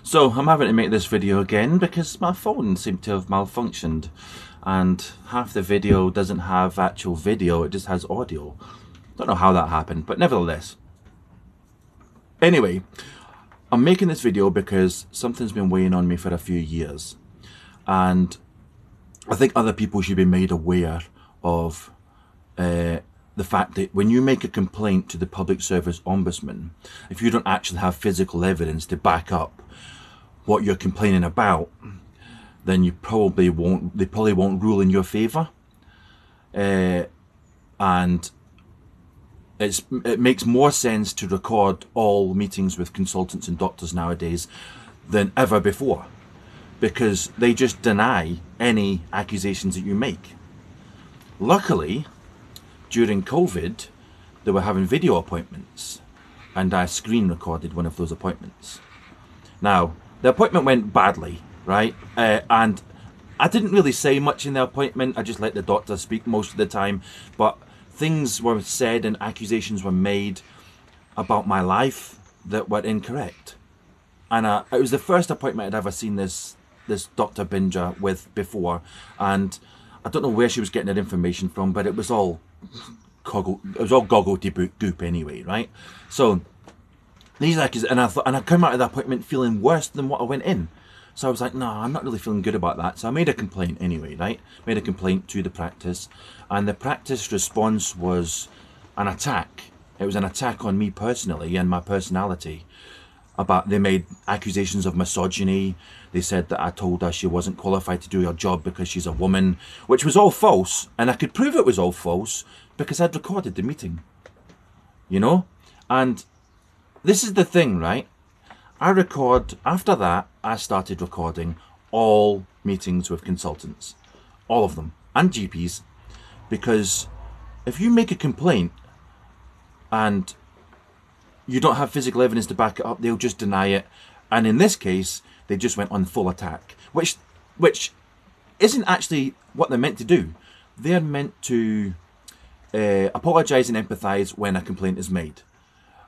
So I'm having to make this video again because my phone seemed to have malfunctioned and half the video doesn't have actual video, it just has audio. Don't know how that happened, but nevertheless. Anyway, I'm making this video because something's been weighing on me for a few years, and I think other people should be made aware of the fact that when you make a complaint to the Public Service Ombudsman, if you don't actually have physical evidence to back up what you're complaining about, then they probably won't rule in your favour, and it makes more sense to record all meetings with consultants and doctors nowadays than ever before, because they just deny any accusations that you make. Luckily, during COVID, they were having video appointments, and I screen recorded one of those appointments. Now, the appointment went badly, right? And I didn't really say much in the appointment. I just let the doctor speak most of the time, but things were said and accusations were made about my life that were incorrect. And it was the first appointment I'd ever seen this Dr. Bindra with before, and I don't know where she was getting that information from, but it was all goggle-de-goop anyway, right? So these accusations, and I came out of the appointment feeling worse than what I went in. So I was like, no, I'm not really feeling good about that. So I made a complaint anyway, right? Made a complaint to the practice, and the practice response was an attack. It was an attack on me personally and my personality. They made accusations of misogyny. They said that I told her she wasn't qualified to do her job because she's a woman, which was all false, and I could prove it was all false because I'd recorded the meeting, you know? And this is the thing, right? After that, I started recording all meetings with consultants, all of them, and GPs, because if you make a complaint and you don't have physical evidence to back it up, they'll just deny it. And in this case, they just went on full attack, which isn't actually what they're meant to do. They're meant to apologise and empathise when a complaint is made.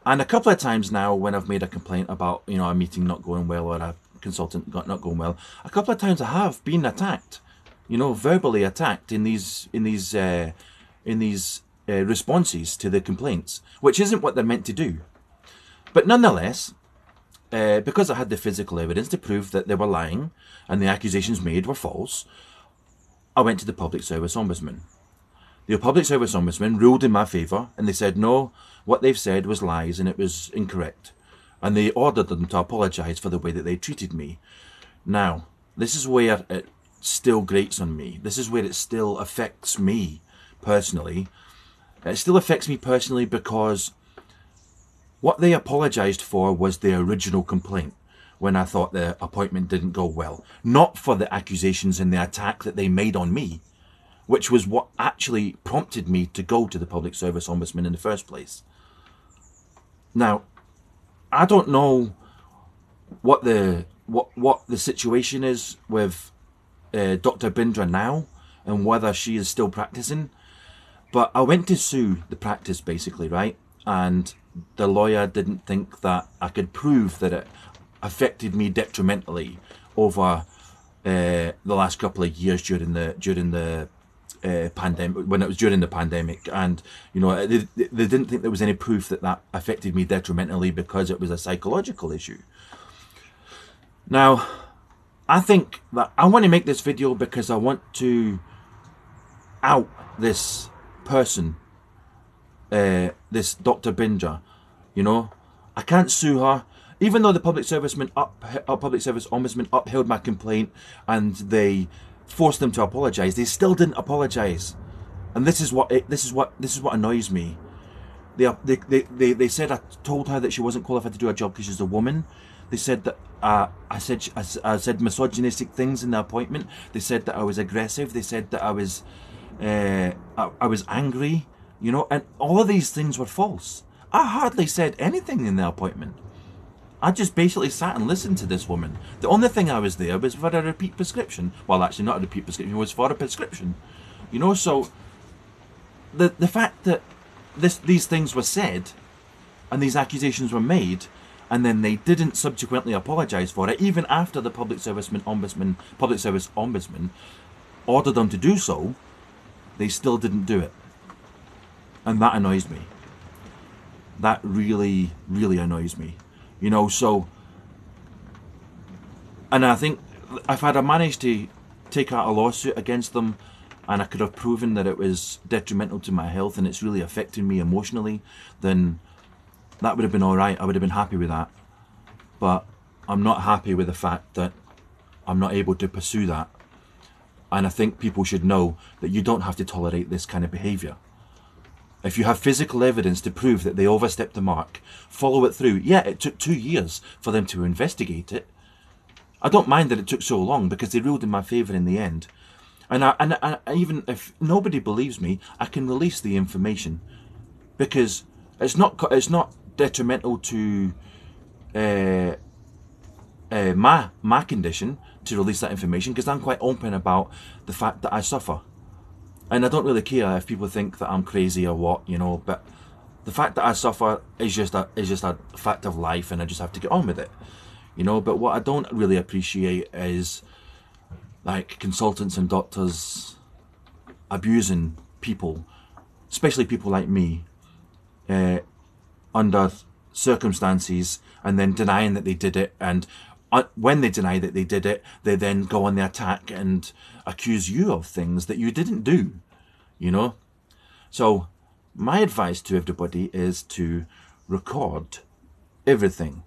And a couple of times now, when I've made a complaint about, you know, a meeting not going well or a consultant not going well, a couple of times I have been attacked, you know, verbally attacked in these responses to the complaints, which isn't what they're meant to do. But nonetheless, because I had the physical evidence to prove that they were lying and the accusations made were false, I went to the Public Service Ombudsman. The Public Service Ombudsman ruled in my favour, and they said no, what they've said was lies and it was incorrect. And they ordered them to apologise for the way that they treated me. Now, this is where it still grates on me. This is where it still affects me personally. It still affects me personally because what they apologised for was the original complaint when I thought the appointment didn't go well. Not for the accusations and the attack that they made on me, which was what actually prompted me to go to the Public Service Ombudsman in the first place. Now, I don't know what the situation is with Dr. Bindra now and whether she is still practicing, but I went to sue the practice basically, right? And the lawyer didn't think that I could prove that it affected me detrimentally over the last couple of years during the pandemic, when it was during the pandemic, and you know they didn't think there was any proof that affected me detrimentally because it was a psychological issue. Now, I think that I want to make this video because I want to out this person, this Dr. Bindra. You know, I can't sue her, even though the Public Service Ombudsman upheld my complaint and they forced them to apologise. They still didn't apologise, and this is what annoys me. They said I told her that she wasn't qualified to do her job because she's a woman. They said that I said misogynistic things in the appointment. They said that I was aggressive. They said that I was angry. You know, and all of these things were false. I hardly said anything in the appointment. I just basically sat and listened to this woman. The only thing I was there was for a repeat prescription. Well, actually not a repeat prescription, it was for a prescription. You know, so the fact that these things were said and these accusations were made, and then they didn't subsequently apologise for it, even after the public service ombudsman ordered them to do so, they still didn't do it. And that annoys me. That really, really annoys me. You know, so, and I think if I'd have managed to take out a lawsuit against them, and I could have proven that it was detrimental to my health and it's really affecting me emotionally, then that would have been alright. I would have been happy with that. But I'm not happy with the fact that I'm not able to pursue that. And I think people should know that you don't have to tolerate this kind of behaviour. If you have physical evidence to prove that they overstepped the mark, follow it through. Yeah, it took 2 years for them to investigate it. I don't mind that it took so long because they ruled in my favour in the end. And even if nobody believes me, I can release the information because it's not detrimental to my condition to release that information, because I'm quite open about the fact that I suffer. And I don't really care if people think that I'm crazy or what, you know, but the fact that I suffer is just a fact of life, and I just have to get on with it, you know. But what I don't really appreciate is like consultants and doctors abusing people, especially people like me, under circumstances, and then denying that they did it, and when they deny that they did it, they then go on the attack and accuse you of things that you didn't do, you know. So my advice to everybody is to record everything.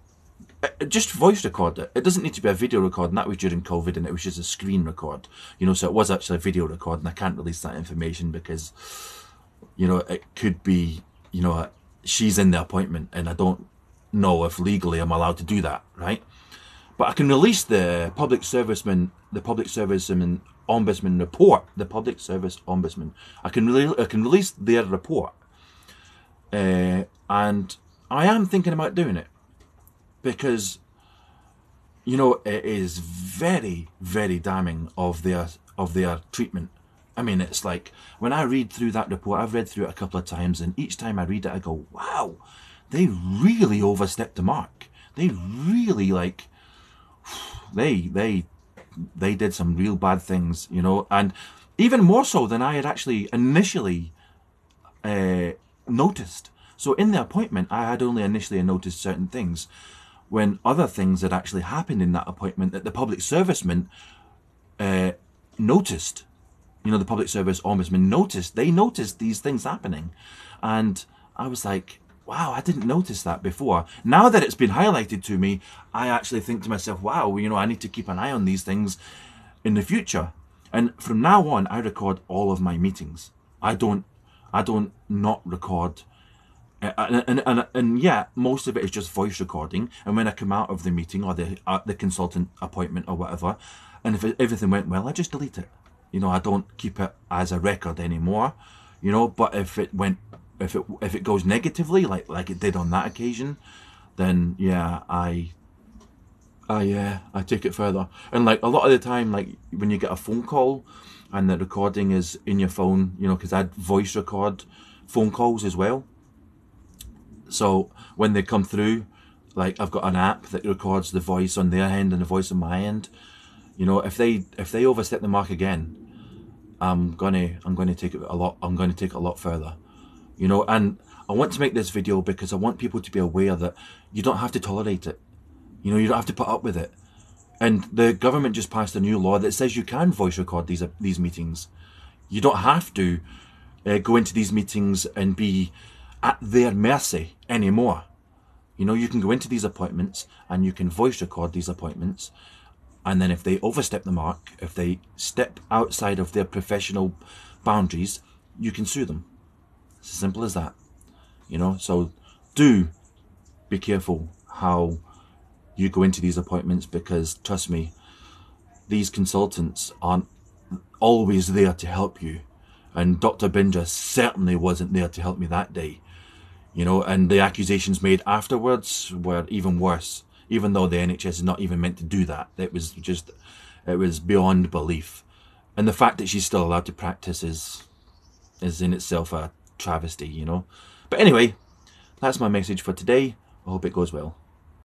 Just voice record it. It doesn't need to be a video record, and that was during COVID, and it was just a screen record, you know. So it was actually a video record, and I can't release that information because, you know, it could be, you know, she's in the appointment, and I don't know if legally I'm allowed to do that, right? But I can release the public service ombudsman report, the public service ombudsman. I can release their report, and I am thinking about doing it because, you know, it is very, very damning of their treatment. I mean, it's like when I read through that report, I've read through it a couple of times, and each time I read it, I go, wow, they really overstepped the mark. They really, like, they did some real bad things, you know, and even more so than I had actually initially noticed. So in the appointment, I had only initially noticed certain things, when other things had actually happened in that appointment that the public serviceman noticed. You know, the public service ombudsman noticed. They noticed these things happening, and I was like, wow, I didn't notice that before. Now that it's been highlighted to me, I actually think to myself, wow, you know, I need to keep an eye on these things in the future. And from now on, I record all of my meetings. I don't not record. And yeah, most of it is just voice recording. And when I come out of the meeting or the consultant appointment or whatever, and if everything went well, I just delete it. You know, I don't keep it as a record anymore. You know, but if it goes negatively, like it did on that occasion, then yeah, I take it further. And like a lot of the time, like when you get a phone call and the recording is in your phone, you know, because I voice record phone calls as well. So when they come through, like I've got an app that records the voice on their end and the voice on my end. You know, if they overstep the mark again, I'm going to take it a lot further. You know, and I want to make this video because I want people to be aware that you don't have to tolerate it. You know, you don't have to put up with it. And the government just passed a new law that says you can voice record these meetings. You don't have to go into these meetings and be at their mercy anymore. You know, you can go into these appointments and you can voice record these appointments. And then if they overstep the mark, if they step outside of their professional boundaries, you can sue them. It's as simple as that. You know, so do be careful how you go into these appointments, because trust me, these consultants aren't always there to help you. And Dr. Bindra certainly wasn't there to help me that day. You know, and the accusations made afterwards were even worse, even though the NHS is not even meant to do that. It was beyond belief. And the fact that she's still allowed to practice is in itself a travesty, you know. But anyway, that's my message for today. I hope it goes well.